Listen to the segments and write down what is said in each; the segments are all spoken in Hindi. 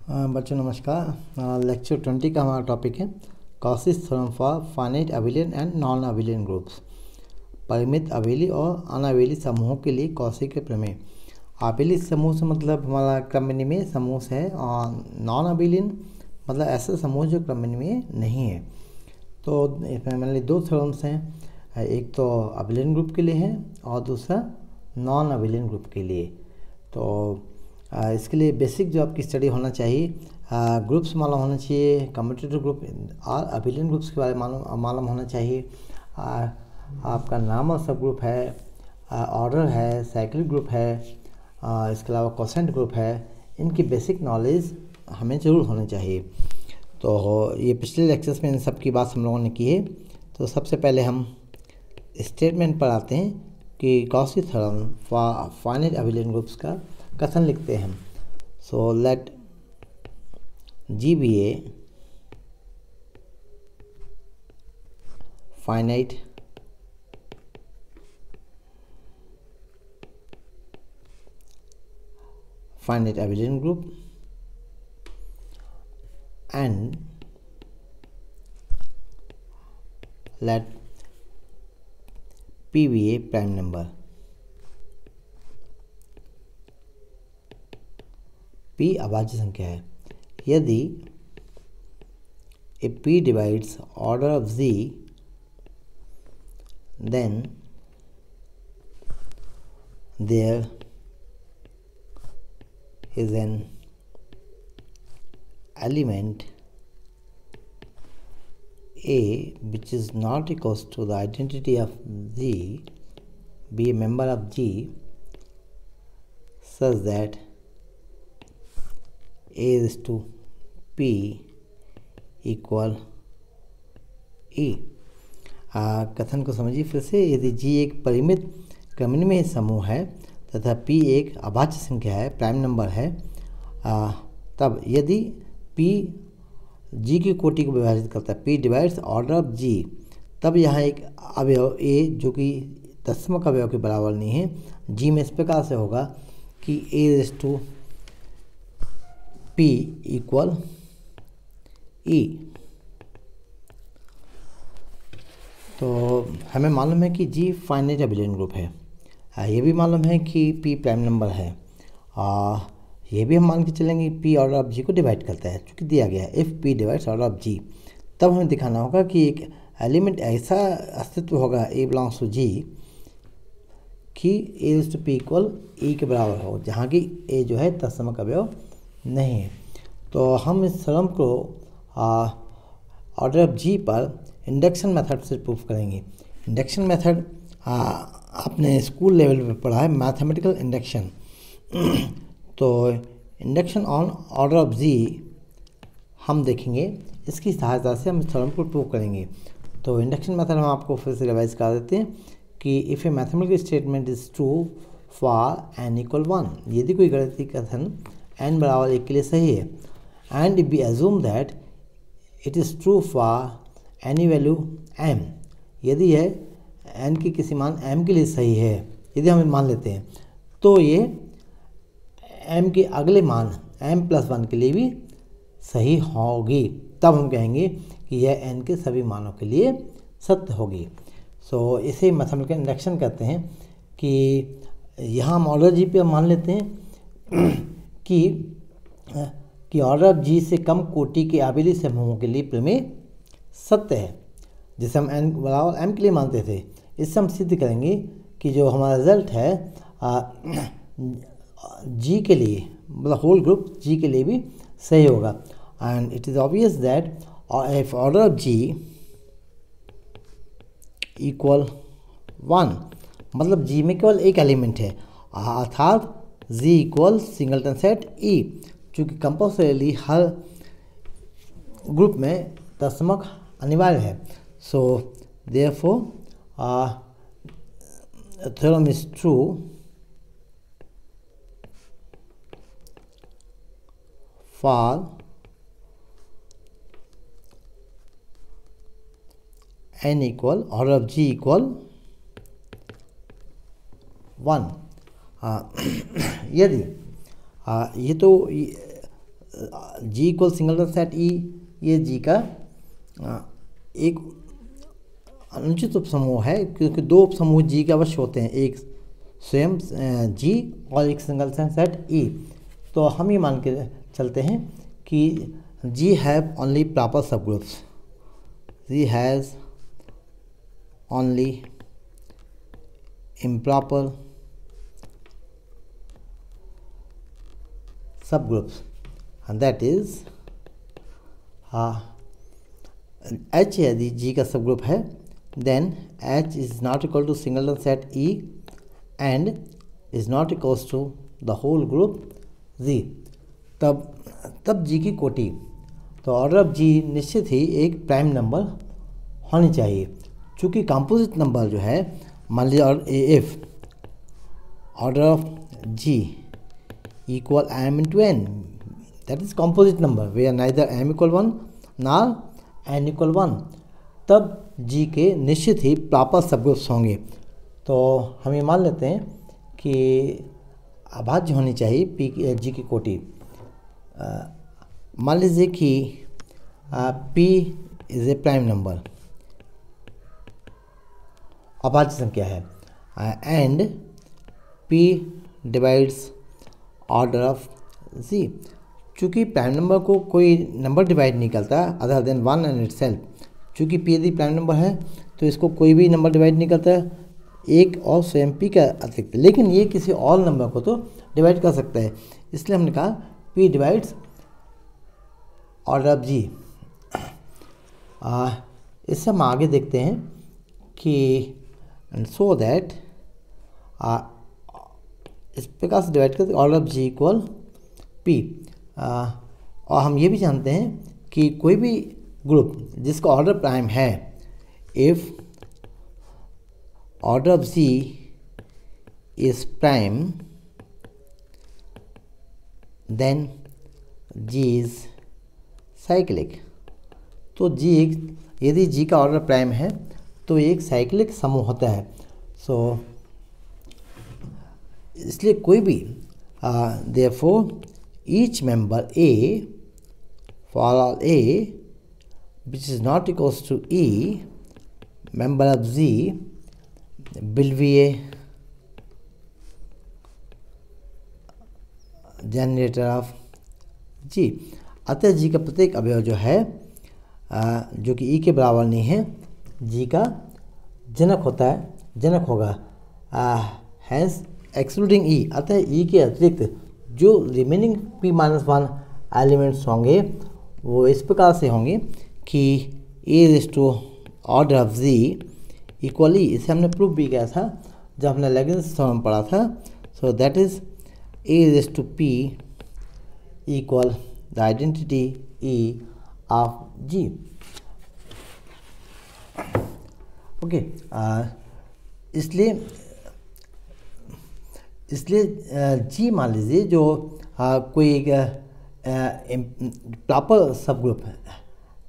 बच्चों नमस्कार। लेक्चर 20 का हमारा टॉपिक है Cauchy's theorem for finite abelian and non abelian groups. परिमित अबेली और अनअबेली समूहों के लिए कॉशी के प्रमेय। अबेली समूह से मतलब हमारा क्रमनिमेय समूह है, और नॉन अबेलियन मतलब ऐसा समूह जो क्रमनिमेय नहीं है। तो इसमें मान लीजिए दो थ्योरम्स हैं, एक तो अबेलियन ग्रुप के लिए है और दूसरा नॉन अबेलियन ग्रुप के लिए। तो इसके लिए बेसिक जो आपकी स्टडी होना चाहिए, ग्रुप्स मालूम होना चाहिए, कम्यूटेटिव ग्रुप और अबेलियन ग्रुप्स के बारे में मालूम होना चाहिए। आपका नॉर्मल सब ग्रुप है, ऑर्डर है, साइक्लिक ग्रुप है, इसके अलावा कोसेंट ग्रुप है। इनकी बेसिक नॉलेज हमें ज़रूर होनी चाहिए। तो ये पिछले लेक्चर्स में इन सब की बात हम लोगों ने की है। तो सबसे पहले हम स्टेटमेंट पर आते हैं कि Cauchy theorem for finite abelian groups का कथन लिखते हैं। So let G be a finite abelian group and let P be a prime number. P अभाज्य संख्या है। यदि if P divides order of Z, then there is an element A which is not equals to the identity of Z be a member of G such that A is to P equal E। कथन को समझिए फिर से। यदि G एक परिमित क्रमनिमेय समूह है तथा P एक अभाज्य संख्या है, प्राइम नंबर है, तब यदि P G की कोटि को विभाजित करता है, P divides order of G, तब यहाँ एक अवयव A जो कि दशमक अवयव के बराबर नहीं है, G में इस प्रकार से होगा कि A is to P equal E। तो हमें मालूम है कि G फाइनाइट अबेलियन ग्रुप है। ये भी मालूम है कि P प्राइम नंबर है। ये भी हम मान के चलेंगे P ऑर्डर ऑफ G को डिवाइड करता है, चूँकि दिया गया है if P divides order of G। तब हमें दिखाना होगा कि एक एलिमेंट ऐसा अस्तित्व होगा A बिलोंग्स टू G कि A is to P equal E के बराबर हो, जहाँ की A जो है दशमक अवयव नहीं है। तो हम इस थ्योरम को ऑर्डर ऑफ G पर इंडक्शन मेथड से प्रूव करेंगे। इंडक्शन मेथड आपने स्कूल लेवल पे पढ़ा है, मैथमेटिकल इंडक्शन। तो induction on order of G हम देखेंगे, इसकी सहायता से हम इस थ्योरम को प्रूव करेंगे। तो इंडक्शन मेथड हम आपको फिर से रिवाइज कर देते हैं कि if A mathematical statement is true for n equal 1, यदि कोई गणितीय कथन n बराबर 1 के लिए सही है, and we assume that it is true for any value m, यदि यह n की किसी मान m के लिए सही है, यदि हम मान लेते हैं, तो ये m के अगले मान m+1 के लिए भी सही होगी। तब हम कहेंगे कि यह n के सभी मानों के लिए सत्य होगी। सो इसे मैथमेटिकल इंडक्शन कहते हैं। कि यहाँ हम ऑर्डर G पे मान लेते हैं कि ऑर्डर ऑफ G से कम कोटि के अबेली समूहों के लिए प्रमेय सत्य है, जिसे हम n बराबर m के लिए मानते थे। इससे हम सिद्ध करेंगे कि जो हमारा रिजल्ट है G के लिए, मतलब होल ग्रुप G के लिए भी सही होगा। And it is obvious that if order of G equal 1, मतलब G में केवल एक एलिमेंट है, अर्थात G equal singleton set E, चूँकि कंपल्सरीली हर ग्रुप में दशमक अनिवार्य है। So therefore theorem is true for n equal order of G equal 1। यदि ये तो जी इक्वल सिंगलटन सेट ई, ये जी का एक अनुचित उपसमूह है, क्योंकि दो उपसमूह जी के अवश्य होते हैं, एक स्वयं जी और एक सिंगलटन सेट ई। तो हम ये मान के चलते हैं कि G have only proper subgroups, G has only improper subgroups, and that is H यदि G का सबग्रुप है, then H is not equal to singleton set E and is not equals to the whole group Z। तब G की कोटि, तो ऑर्डर ऑफ G निश्चित ही एक प्राइम नंबर होनी चाहिए, चूँकि कंपोजिट नंबर जो है, मान लीजिए और if order of G equal m into n, that is composite number where neither m equal 1 nor n equal 1, तब G के निश्चित ही प्रॉपर सबग्रुप्स होंगे। तो हम ये मान लेते हैं कि अभाज्य होनी चाहिए G की कोटि। मान लीजिए कि P is a prime number, अभाज्य संख्या है, and P divides order of Z। चूँकि प्राइम नंबर को कोई नंबर डिवाइड नहीं करता अदर देन 1 एंड इटसेल्फ, चूँकि P यदि प्राइम नंबर है तो इसको कोई भी नंबर डिवाइड नहीं करता एक और स्वयं P का अतिरिक्त, लेकिन ये किसी और नंबर को तो डिवाइड कर सकता है, इसलिए हमने कहा P divides order of G। इससे हम आगे देखते हैं कि एंड सो दैट इस प्रकार से डिवाइड करते order of G equal P. और हम ये भी जानते हैं कि कोई भी ग्रुप जिसका ऑर्डर प्राइम है, if order of G is prime then G is cyclic. तो जी यदि जी का ऑर्डर प्राइम है तो एक साइक्लिक समूह होता है। सो इसलिए कोई भी therefore each member A for all A which is not equals to E member of G will be a generator of G. अतः जी का प्रत्येक अवयव जो है जो कि ई के बराबर नहीं है, जी का जनक होता है, जनक होगा। हैंस एक्सक्लूडिंग ई, अतः ई के अतिरिक्त जो रिमेनिंग p-1 एलिमेंट्स होंगे वो इस प्रकार से होंगे कि A is to order of G equally, इसे हमने प्रूफ भी किया था जब हमने लेग्रेंज थ्योरम पढ़ा था। So that is A is to P equal the identity E of G. Okay, इसलिए जी मान लीजिए जो कोई प्रॉपर सब ग्रुप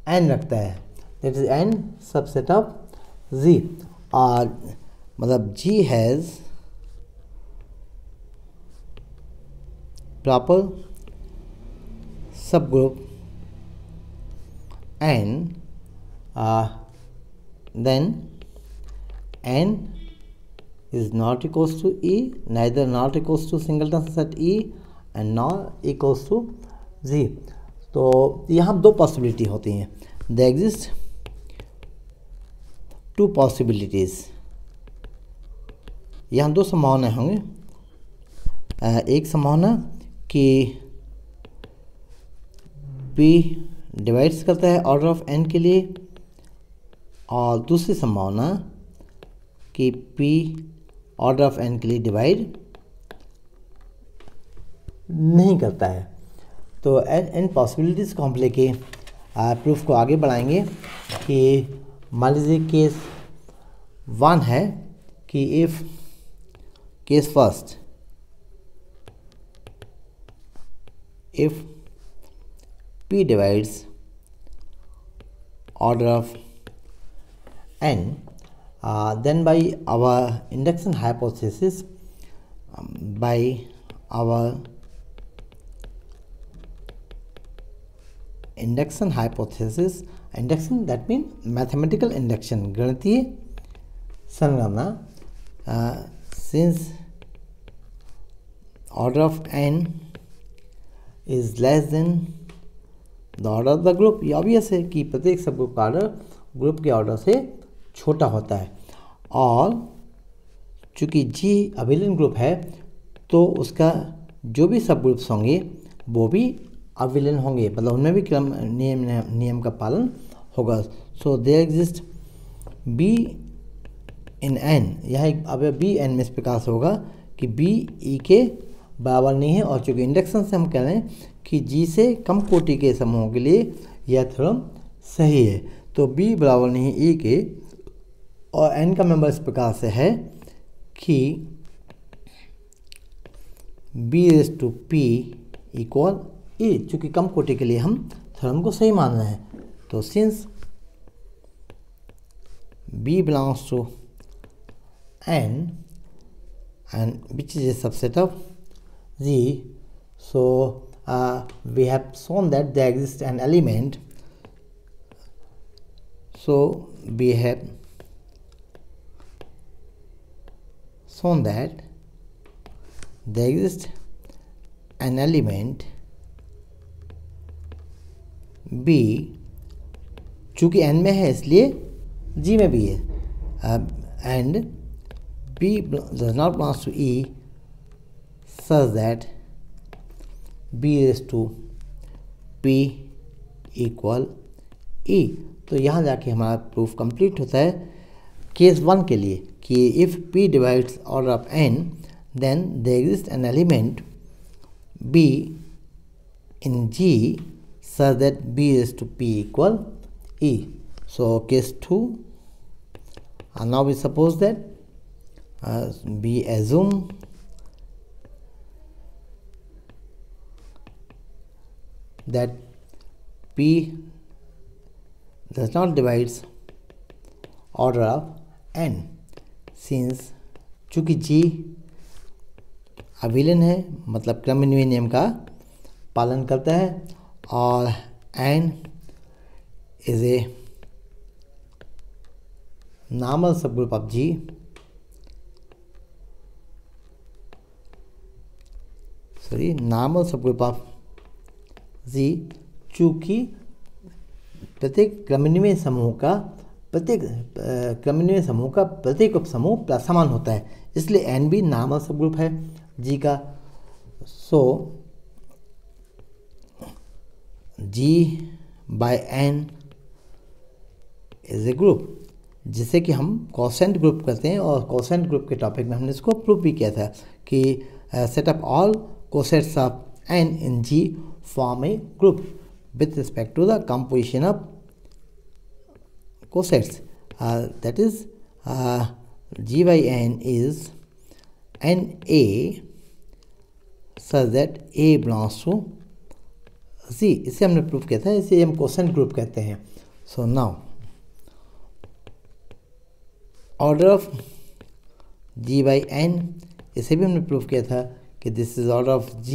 एन रखता है, that is N subset of G. और मतलब G has proper subgroup N, then n is not equals to E, neither not equals to singleton set E and nor equals to Z। तो यहाँ दो पॉसिबिलिटी होती हैं, there exist two possibilities, यहाँ दो संभावनाएं होंगी। एक संभावना कि P डिवाइड्स करता है ऑर्डर ऑफ n के लिए, और दूसरी संभावना कि P ऑर्डर ऑफ n के लिए डिवाइड नहीं करता है। तो n पॉसिबिलिटीज़ को हम लेके प्रूफ को आगे बढ़ाएंगे कि मान लीजिए केस 1 है कि if case first, if P divides order of n, then by our induction hypothesis, by our induction hypothesis, induction that mean mathematical induction, गणितीय संगणना, since order of n is less than the order of the group. ये ऑब्वियस है कि प्रत्येक सब ग्रुप का ऑर्डर ग्रुप के ऑर्डर से छोटा होता है, और चूँकि G अभिलयन ग्रुप है तो उसका जो भी सब ग्रुप्स होंगे वो भी अभिलयन होंगे, मतलब उनमें भी क्रम नियम का पालन होगा। So there exist B in n, यह अब B n में इस प्रकार से होगा कि B E के बराबर नहीं है, और चूँकि इंडक्शन से हम कह रहे हैं कि G से कम कोटि के समूहों के लिए यह थ्योरम सही है। तो B बराबर नहीं है E के, और n का मेंबर इस प्रकार से है कि B⁻P इक्वल E, चूँकि कम कोटि के लिए हम थ्योरम को सही मान रहे हैं। तो since B belongs to n and which is a subset of G, so we have shown that there exists an element, so we have shown that there exists an element B, चूँकि n में है इसलिए G में भी है, and B does not belong to E such that B⁻P equal E। तो यहाँ जाके हमारा प्रूफ कंप्लीट होता है केस 1 के लिए कि if P divides order of n then there exist an element B in G such that B⁻P equal E. So case 2, and now we suppose that we assume that P does not divides order of n, since चूँकि G अभिलयन है, मतलब क्रमनिवय नियम का पालन करता है, और n is a normal subgroup of G, normal subgroup of G, चूँकि प्रत्येक क्रमनिवय समूह का प्रत्येक उपसमूह समान होता है, इसलिए n भी नॉर्मल सबग्रुप है G का। सो G by n is a group, जिसे कि हम कोसेंट ग्रुप कहते हैं, और कोसेंट ग्रुप के टॉपिक में हमने इसको प्रूव भी किया था कि set up all cosets of n in G form A group with respect to the composition of cosets, that is G by n is NA such that A belongs to Z। इसे हमने प्रूव किया था, इसे हम कोसेंट ग्रुप कहते हैं। So now order of G by n, इसे भी हमने प्रूव किया था कि this is order of G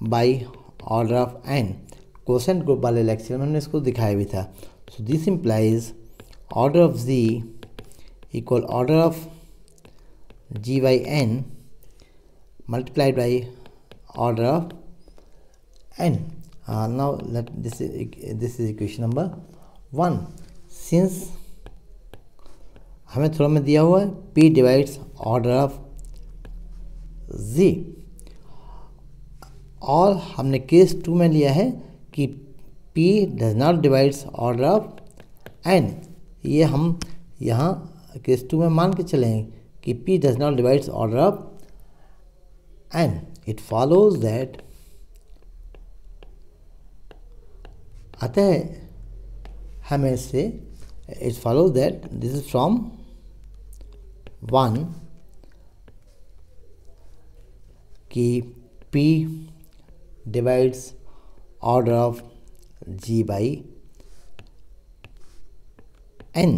by order of n। Quotient group वाले लेक्चर में हमने इसको दिखाया भी था। So this implies order of Z equal order of G by n multiplied by order of n. Now this is equation number 1. Since हमें थोड़ा में दिया हुआ है P divides order of Z, और हमने केस 2 में लिया है कि P does not divides order of n। ये हम यहाँ केस 2 में मान के चलें कि P does not divides order of n। It follows that, अतः हमें से it follows that this is from 1 कि P divides order of G by n।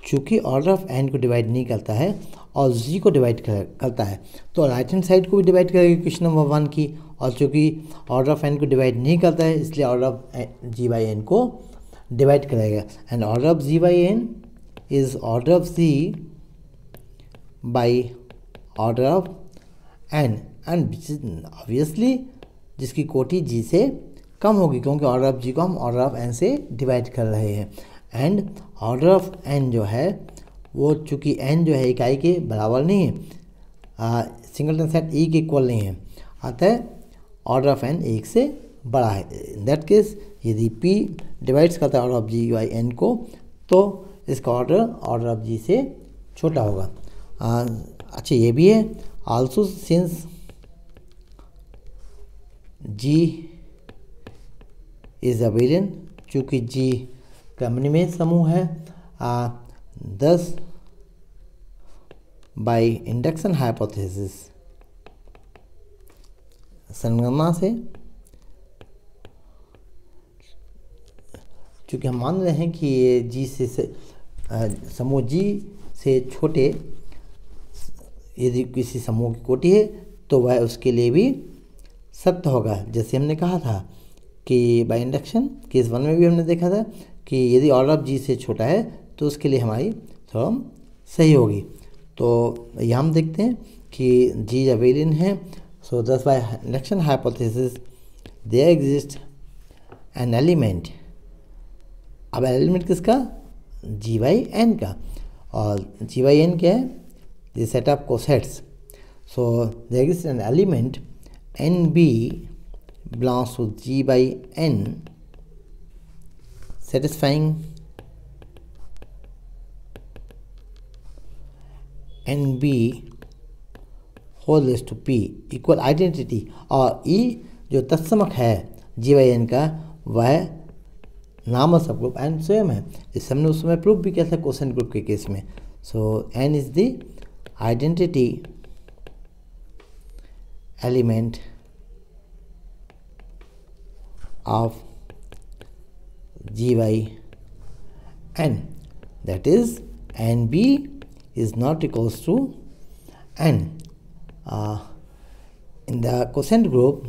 चूँकि ऑर्डर ऑफ n को डिवाइड नहीं करता है, और जी को डिवाइड करता है, तो राइट हैंड साइड को भी डिवाइड करेगा इक्वेशन नंबर 1 की, और चूँकि ऑर्डर ऑफ एन को डिवाइड नहीं करता है इसलिए order of G by N को डिवाइड करेगा। And order of G by N is order of G by order of N, and obviously जिसकी कोटि जी से कम होगी, क्योंकि ऑर्डर ऑफ जी को हम ऑर्डर ऑफ एन से डिवाइड कर रहे हैं। एंड ऑर्डर ऑफ एन जो है वो चूँकि एन जो है इकाई के बराबर नहीं है, सिंगलटन सेट ई के इक्वल नहीं है, अतः ऑर्डर ऑफ एन एक से बड़ा है। इन दैट केस यदि पी डिवाइड्स करता है order of G by N को, तो इसका ऑर्डर ऑफ जी से छोटा होगा। अच्छा ये भी है, also since G is abelian, चूँकि जी क्रमनिमेय समूह है, 10 बाई इंडक्शन हाइपोथेसिस संगणना से, चूँकि हम मान रहे हैं कि ये जी से समूह जी से छोटे यदि किसी समूह की कोटि है तो वह उसके लिए भी सत्य होगा। जैसे हमने कहा था कि बाय इंडक्शन केस 1 में भी हमने देखा था कि यदि ऑर्डर ऑफ जी से छोटा है तो उसके लिए हमारी थ्योरम सही होगी। तो यहाँ हम देखते हैं कि जी अबेलियन है, so thus by induction hypothesis there exist an element. अब एलिमेंट किसका? जी बाई एन का, और जी बाई एन क्या है? The set of cosets. So there exist an element N B belongs to G by N satisfying NB whole raised to P equal identity। और E जो तत्समक है G by N का वह नामक सब ग्रुप N स्वयं है। इस हमने उस समय प्रूफ भी किया था क्वोशेंट ग्रुप के केस में। सो N is the identity element of G by N, that is NB is not equals to N। in the quotient group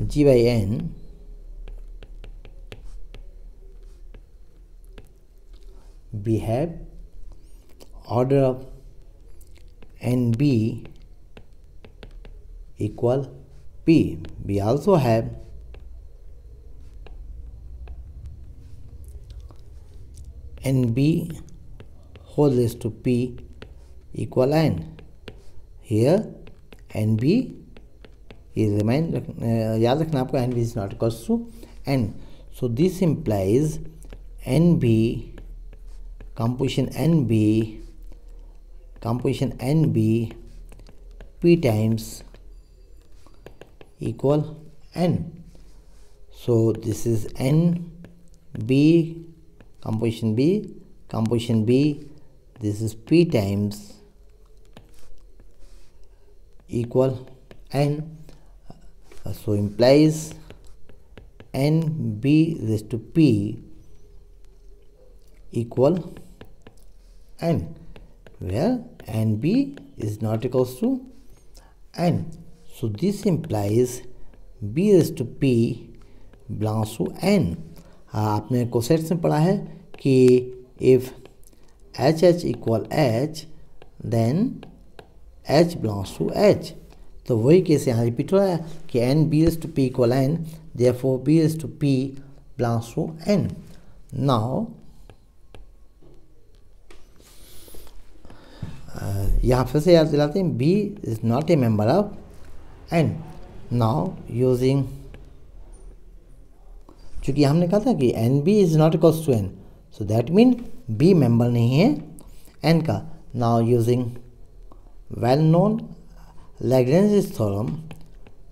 G by N we have order of NB equal P। We also have NB whole raised to P equal N। Here NB is याद रखना आपको NB is not equals to N। So this implies NB composition NB P times equal N। So this is NB composition B, this is P times equal N। So implies NB raised to P equal N, where NB is not equals to N। So this implies B raised to P belongs to N। आपने कोसेट्स में पढ़ा है कि if HH equal H then H belongs to H। तो वही केस यहाँ रिपीट हो रहा है कि N B raised to P equal N, therefore B raised to P belongs to N। Now यहाँ फिर से याद दिलाते हैं B is not a member of N। Now using, चूँकि हमने कहा था कि NB is not equals to N, so that mean B member नहीं है N का। Now using well known Lagrange theorem.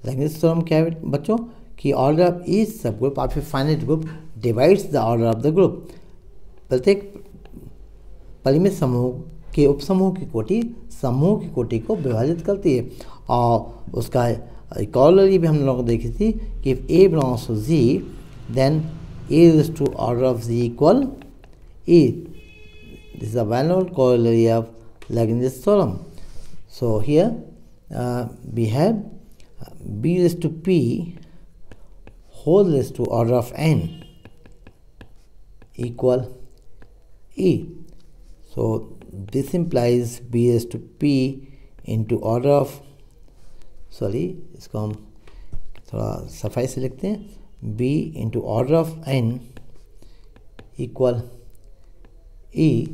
Lagrange theorem क्या है बच्चों? कि order of each subgroup और फिर finite group divides the order of the group. प्रत्येक परिमित समूह के उपसमूह की कोटि समूह की कोटि को विभाजित करती है। और उसका कॉलरी भी हम लोगों को देखी थी कि A belongs to G then A raised to order of Z equal E. This is a well-known corollary of Lagrange's theorem. So here we have B raised to P whole raised to order of n equal E. So this implies B raised to P into order of, इसको हम थोड़ा सफाई से लिखते हैं, B into order of n equal E.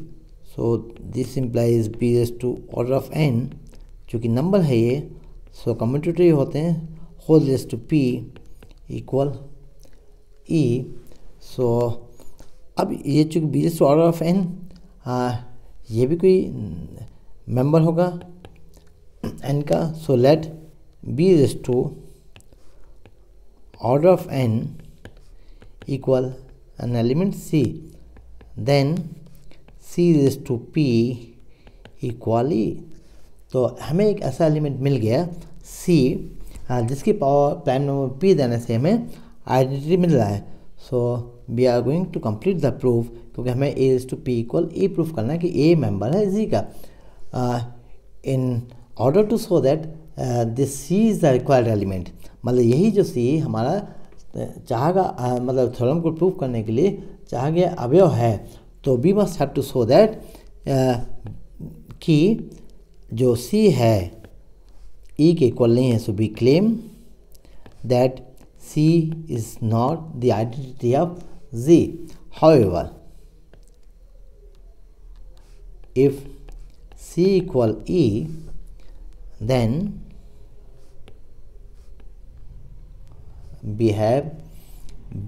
So this implies B raised to order of n, चूँकि नंबर है ये, सो कम्यूटेटिव होते हैं, whole raise to P equal E. So अब ये चूँकि B raised to order of n, ये भी कोई मेंबर होगा n का. So let B raised to order of n equal an element C, then C raised to P equal E. तो हमें एक ऐसा एलिमेंट मिल गया C जिसकी पावर प्राइम नंबर P देने से हमें आइडेंटिटी मिल रहा है. So we are going to complete the proof, क्योंकि हमें A raised to P equal E proof करना है कि A मेंबर है Z का. In order to show that this C is the required element, मतलब यही जो C हमारा चाहेगा, मतलब थ्योरम को प्रूफ करने के लिए चाहा गया अवयव है. तो we must have to show that कि जो C है E के इक्वल नहीं है. So we claim that C is not the identity of Z. However, if C equal E, then we have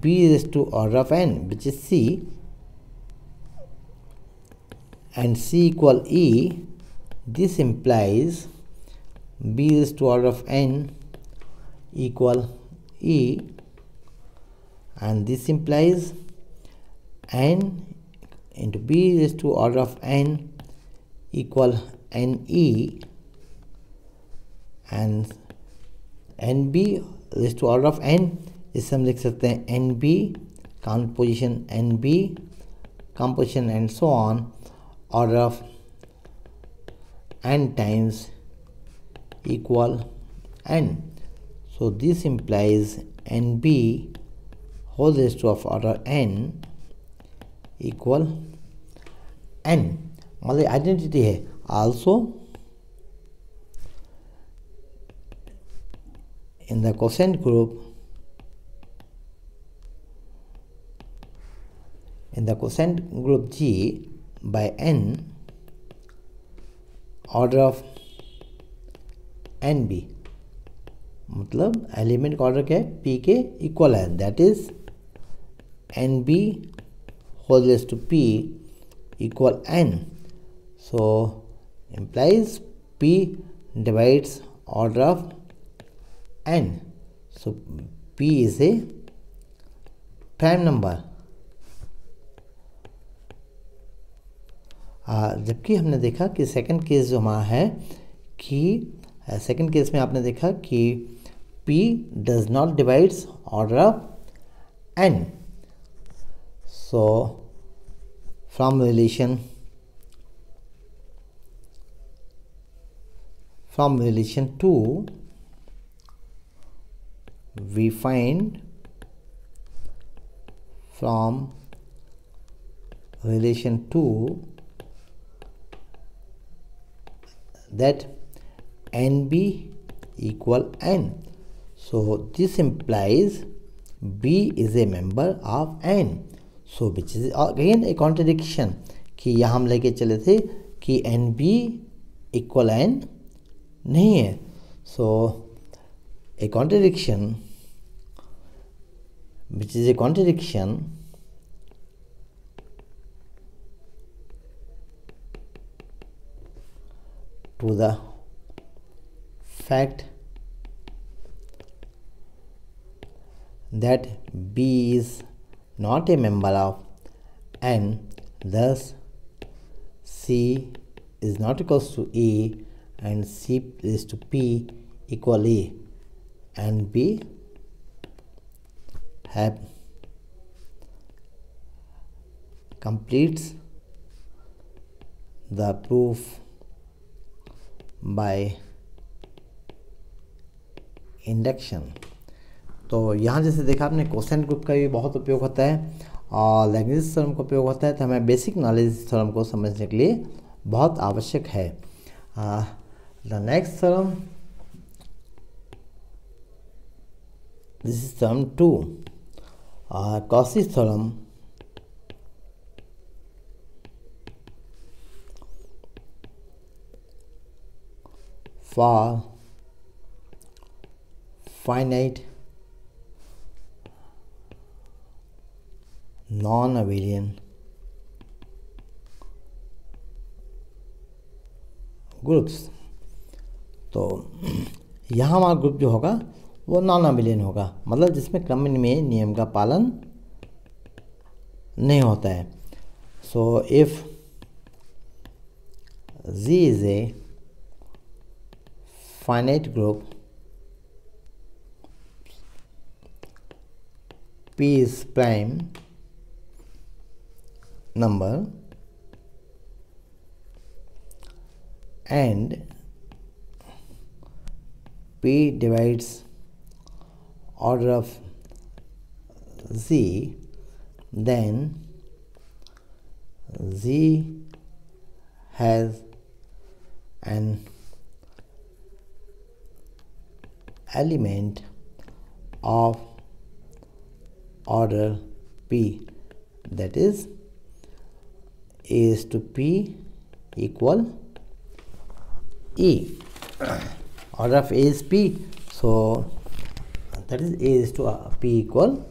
B raised to order of n, which is C, and C equal E. This implies B raised to order of n equal E, and this implies n into B raised to order of n equal NE, and NB raised to order of n, इससे हम लिख सकते हैं NB composition NB composition and so on order of n times equal n. So this implies NB whole raised to of order n equal n. मतलब आइडेंटिटी है. Also in the quotient group, in the quotient group G by n, order of NB, मतलब एलिमेंट का ऑर्डर क्या है, P के इक्वल है, that is NB whole raised to P equal n. So implies P divides order of n. So P is a prime number. जबकि हमने देखा कि सेकंड केस जो हमारा है कि सेकंड केस में आपने देखा कि P does not divides order of n. So from relation 2 we find from relation 2 that NB equal n. So this implies B is a member of n. So which is again a contradiction कि यहाँ हम लेके चले थे कि NB equal n नहीं है. So a contradiction, which is a contradiction to the fact that B is not a member of n, thus C is not equals to E and C is to P equal E, and we have completes the proof by induction. तो यहाँ जैसे देखा आपने कोसेंट ग्रुप का भी बहुत उपयोग होता है और लैग्रेंज थ्योरम का उपयोग होता है, तो हमें बेसिक नॉलेज थ्योरम को समझने के लिए बहुत आवश्यक है। The next theorem, this is theorem 2, Cauchy's theorem for finite non-abelian groups. तो यहाँ हमारा ग्रुप जो होगा वो नॉन अबेलियन होगा, मतलब जिसमें क्रम में नियम का पालन नहीं होता है। So if Z is a finite group, P is prime number and P divides order of Z, then Z has an element of order P, that is A is to P equal E. Order of A is P, so that is A is to P equal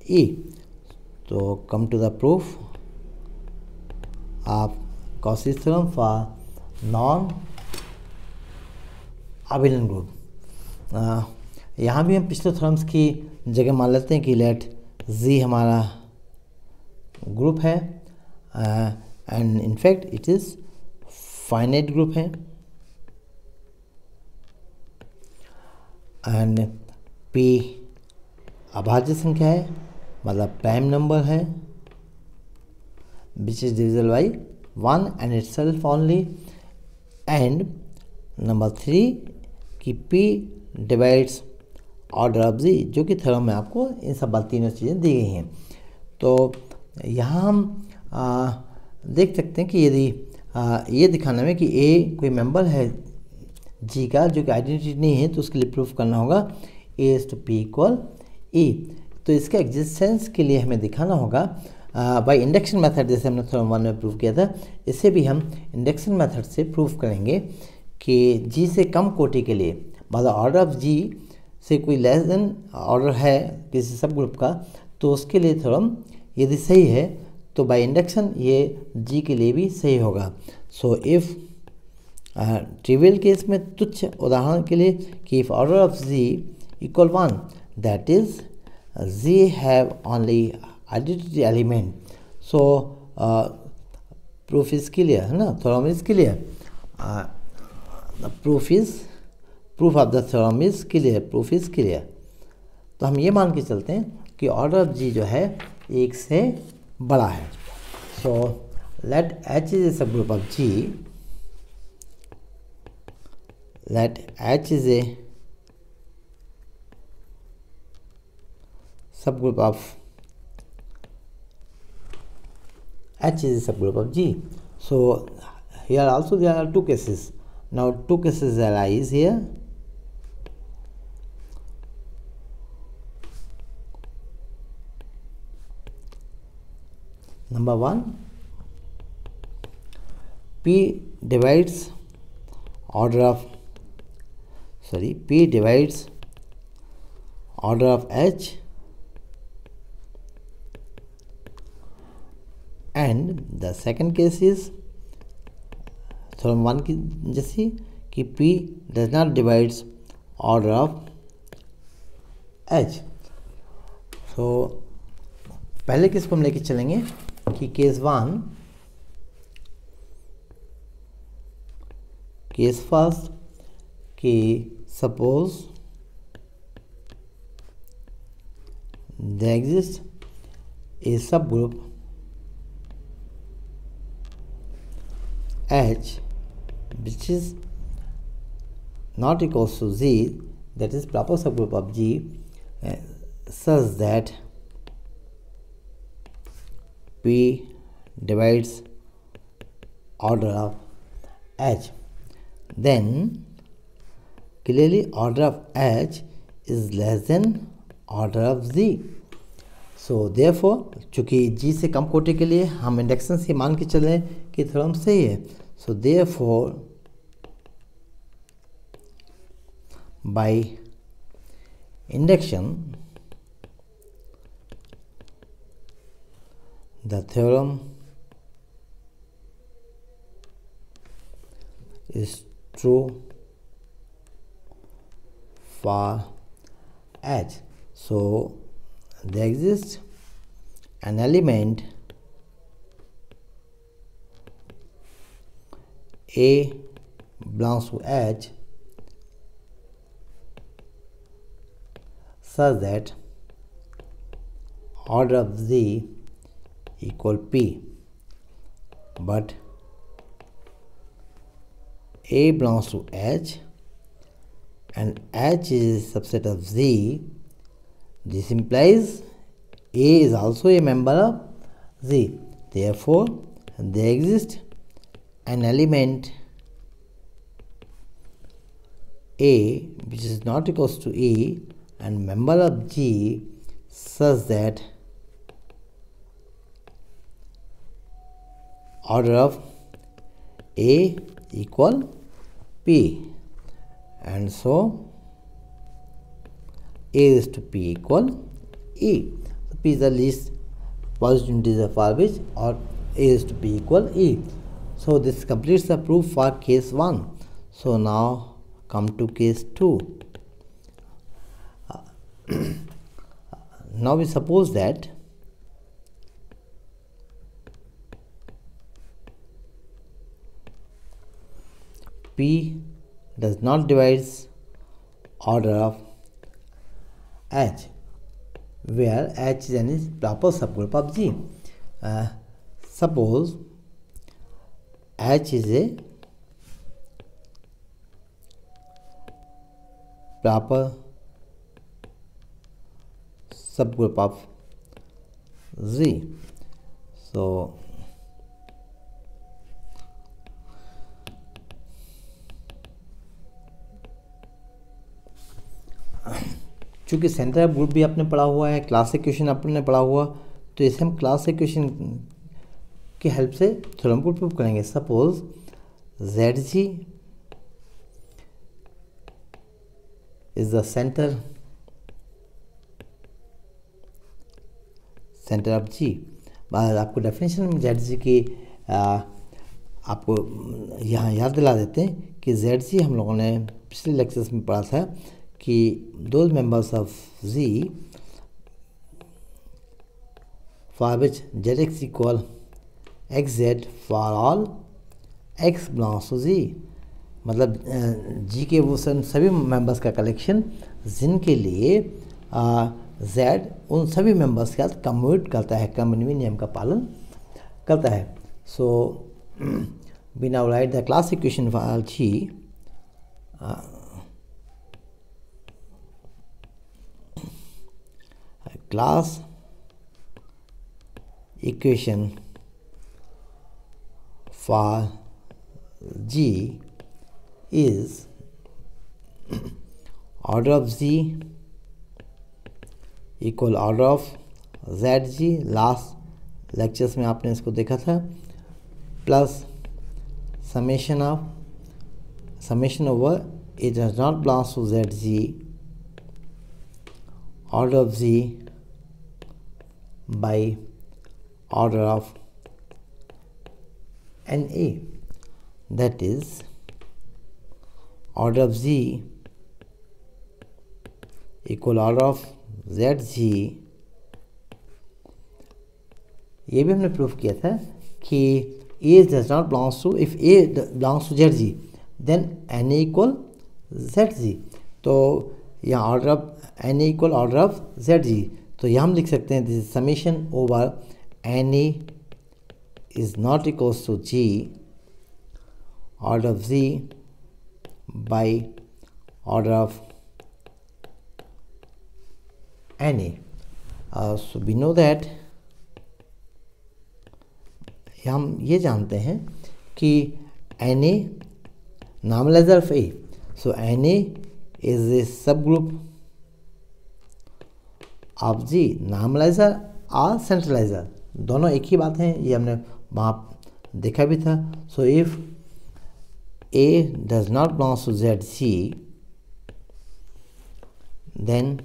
E. So come to the proof of Cauchy's theorem for non-abelian group। यहाँ भी हम पिछले थ्योरम्स की जगह मान लेते हैं कि लेट Z हमारा ग्रुप है and in fact it is finite group है एंड P अभाज्य संख्या है, मतलब प्राइम नंबर है which is divisible by 1 and itself only, and number 3 कि P divides order of Z, जो कि थ्योरम में आपको इन सब तीनों चीज़ें दी गई हैं। तो यहाँ हम देख सकते हैं कि यदि ये दिखाना है कि A कोई मेंबर है G का जो कि आइडेंटिटी नहीं है, तो उसके लिए प्रूफ करना होगा A is to P equal E। तो इसका एग्जिस्टेंस के लिए हमें दिखाना होगा बाय इंडक्शन मेथड, जैसे हमने थ्योरम 1 में प्रूव किया था। इसे भी हम इंडक्शन मेथड से प्रूफ करेंगे कि G से कम कोटि के लिए, मतलब ऑर्डर ऑफ G से कोई लेस देन ऑर्डर है किसी सब ग्रुप का, तो उसके लिए थ्योरम यदि सही है तो बाय इंडक्शन ये G के लिए भी सही होगा। सो इफ़ ट्रिवियल केस में तुच्छ उदाहरण के लिए कि if order of Z equal 1, that is Z have only identity element, so proof is clear है ना, theorem is clear, proof of the theorem is clear, proof is clear. तो हम ये मान के चलते हैं कि ऑर्डर ऑफ G जो है 1 से बड़ा है। So let H is a subgroup of G, let H is a subgroup of H is a subgroup of G. So here also there are two cases. Now two cases arise here. Number 1, P divides order of P divides order of H, and the second case is theorem 1 की जैसी कि P does not divides order of H। so पहले केस को हम लेके चलेंगे कि केस 1, केस फर्स्ट कि suppose there exists a subgroup H which is not equals to Z, that is proper subgroup of G, such that P divides order of H, then clearly order of H is less than order of Z. So therefore चूँकि G से कम कोटि के लिए हम इंडक्शन से मान के चलें कि थ्योरम सही है, so therefore by induction the theorem is true for H. So there exists an element A belongs to H such that order of Z equal P, but A belongs to H and H is a subset of Z. This implies A is also a member of Z. Therefore, there exists an element A which is not equals to E and member of G such that order of A equal P, and so A is to P equal E. So P is the least positive integer for which or A is to P equal E. So this completes the proof for case 1. So now come to case 2. Now we suppose that P does not divide order of H, where H is any proper subgroup of G. Suppose H is a proper subgroup of Z. So चूँकि सेंटर ऑफ ग्रुप भी आपने पढ़ा हुआ है, क्लास इक्वेशन आपने पढ़ा हुआ, तो इसे हम क्लास इक्वेशन की हेल्प से थ्योरम को प्रूव करेंगे. Suppose ZG is the centre of G. आपको डेफिनेशन में ZG की आपको यहाँ याद दिला देते हैं कि ZG हम लोगों ने पिछले लेक्चर्स में पढ़ा था कि those members of Z for which Zx equal xz for all x belongs to Z. मतलब G के वो सभी मेंबर्स का कलेक्शन जिनके लिए Z उन सभी मेंबर्स के साथ कम्यूट करता है, कम्युनिटी नियम का पालन करता है. So we now write the class equation for G. Class equation for G is order of Z equal order of ZG. Last lectures में आपने इसको देखा था, plus summation over it does not belongs to ZG order of Z by order of NA, that is order of Z equal order of ZG. ये भी हमने प्रूफ किया था कि A does not belongs to, if A belongs to ZG then NA equal ZG. तो यहाँ order of NA equal order of ZG, तो यहाँ हम लिख सकते हैं this is summation over NA is not equals to G order of Z by order of NA. So we know that हम ये जानते हैं कि Na normalizer of A. So Na is a subgroup of G. Normalizer और centralizer दोनों एक ही बात है, ये हमने वहाँ देखा भी था. So if A does not belong to ZC, then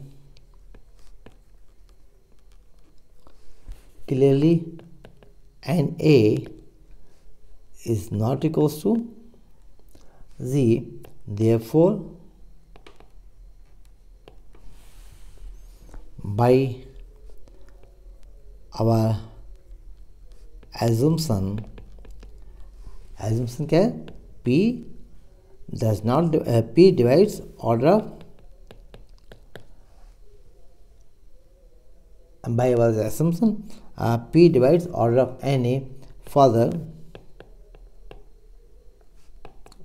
clearly NA is not equals to Z. Therefore, by our assumption क्या है? P divides order of, by our assumption P divides order of Na. Further,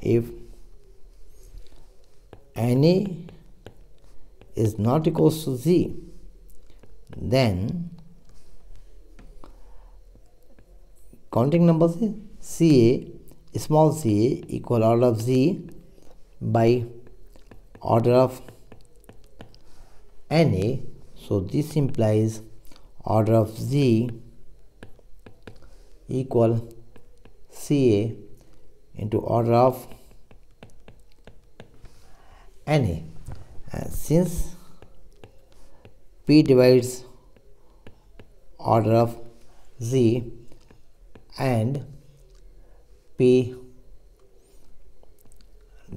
if Na is not equals to Z, then counting numbers है Ca, small ca equal order of Z by order of Na. So this implies order of Z equal Ca into order of Na. Since P divides order of Z and P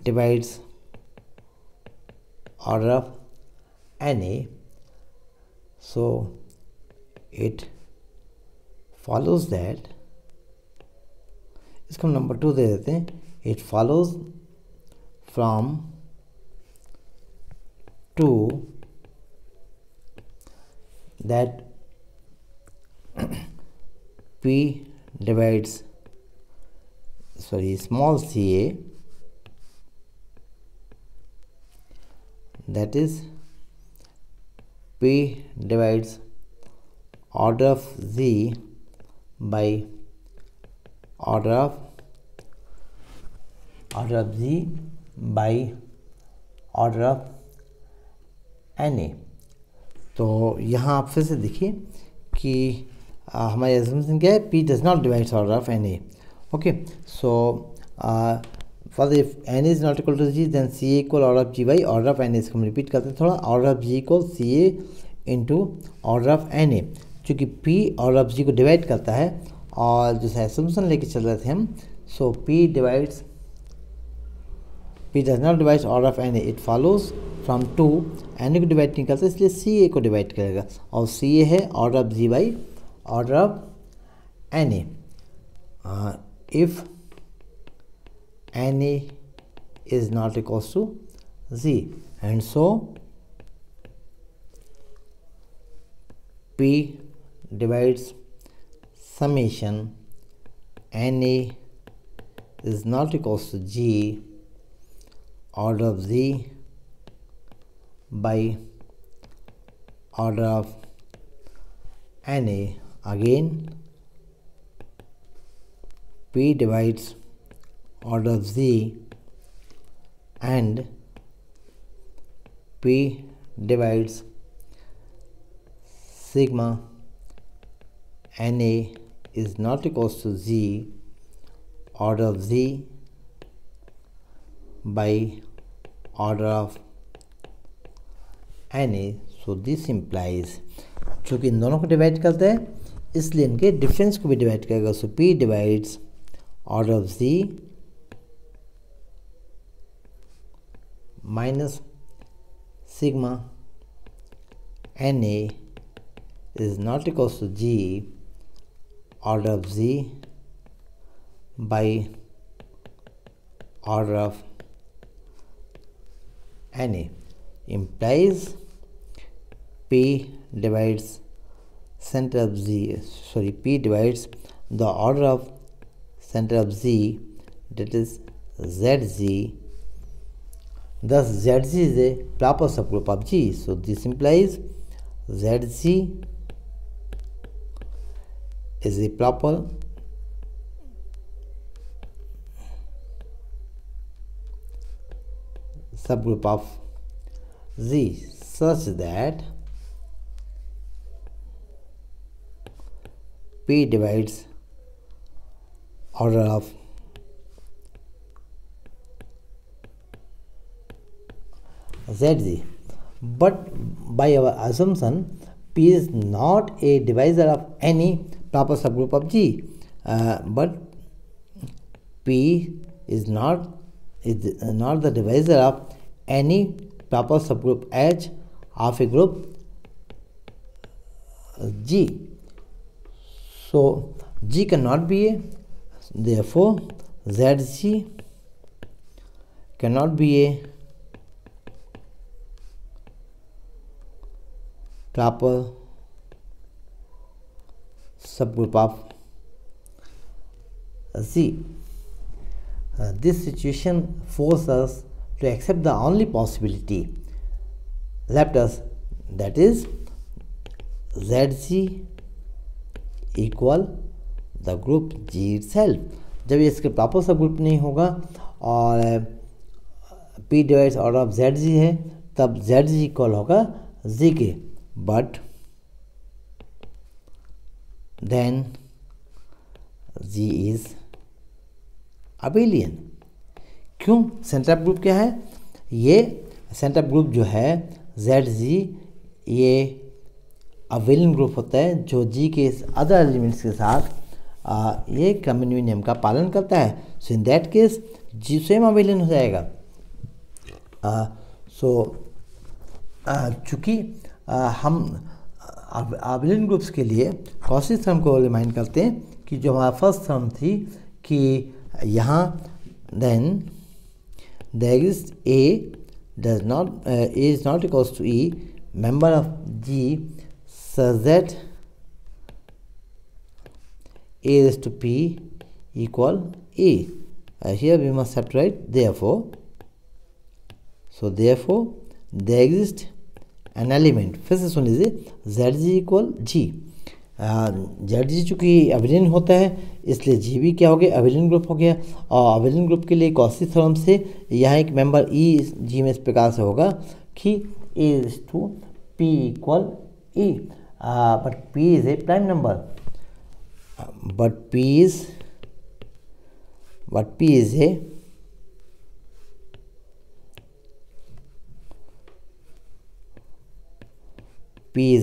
divides order of Na, so it follows that, इसको नंबर 2 दे देते हैं. It follows from 2 that P divides small ca, that is P divides order of Z by order of Z by order of Na. तो यहाँ आप फिर से देखिए कि हमारी assumption क्या है? P does not divide order of Na. Okay, so for if N is not equal to G, then Ca equal order of G by order of Na. इसको हम रिपीट करते हैं थोड़ा. order of G equal Ca into order of Na. चूँकि P order of G को डिवाइड करता है और जो assumption लेके चल रहे थे हम, so P does not divide order of Na. It follows from 2 Na को डिवाइड नहीं करता, इसलिए Ca को डिवाइड करेगा और Ca है order of G by order of Na. If Na is not equals to Z, and so P divides summation Na is not equals to G order of Z by order of Na. Again, P divides order of Z and P divides sigma Na is not equals to Z order of Z by order of Na. So this implies, चूँकि इन दोनों को डिवाइड करता है इसलिए इनके डिफरेंस को भी डिवाइड करेगा. सो P divides order of Z minus sigma Na is not equals to G order of Z by order of Na. Implies P divides center of Z, P divides the order of center of Z, that is Zg. Thus Zg is a proper subgroup of G. So this implies Zg is a proper subgroup of Z such that P divides order of Zg. But by our assumption, P is not a divisor of any proper subgroup of G, but P is not the divisor of any proper subgroup H of a group G. So G cannot be a, therefore Zg cannot be a proper subgroup of Z. This situation forces us to accept the only possibility left us, that is Zg equal the group G itself. जब इसके प्रॉपर सब ग्रुप नहीं होगा और P divides order of Zg है, तब Zg इक्वल होगा Z के, but then G is abelian. क्यों? सेंटर ऑफ ग्रुप क्या है? ये सेंटर ऑफ ग्रुप जो है Zg, ये अबेलियन ग्रुप होता है जो G के अदर एलिमेंट्स के साथ ये कम्युनिटी नियम का पालन करता है. सो इन दैट केस G स्वयं अबेलियन हो जाएगा. चूँकि हम अबेलियन ग्रुप्स के लिए कॉची थ्योरम को रिमाइंड करते हैं कि जो हमारा फर्स्ट थ्योरम थी कि यहाँ then there is A does not A is not equals to E member of G such that A raised to P equal A. Here we must subtract therefore. So therefore there exists an element. फिर से सुन लीजिए, Zg इक्वल G. Zg चूँकि अबेलियन होता है इसलिए G भी क्या हो गया? अबेलियन ग्रुप हो गया. और अबेलियन ग्रुप के लिए कॉची थ्योरम से यहाँ एक मेंबर E G में इस प्रकार से होगा कि A is to P equal E. But P is a prime number. But P is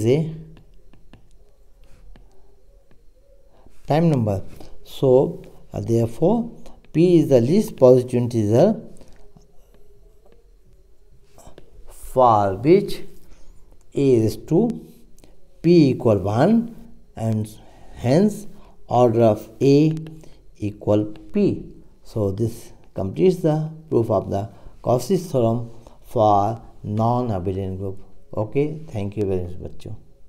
a prime number. So therefore P is the least positive integer for which A is to P equal 1 and hence order of A equal P. So this completes the proof of the Cauchy theorem for non-abelian group. Okay, thank you very much बच्चों.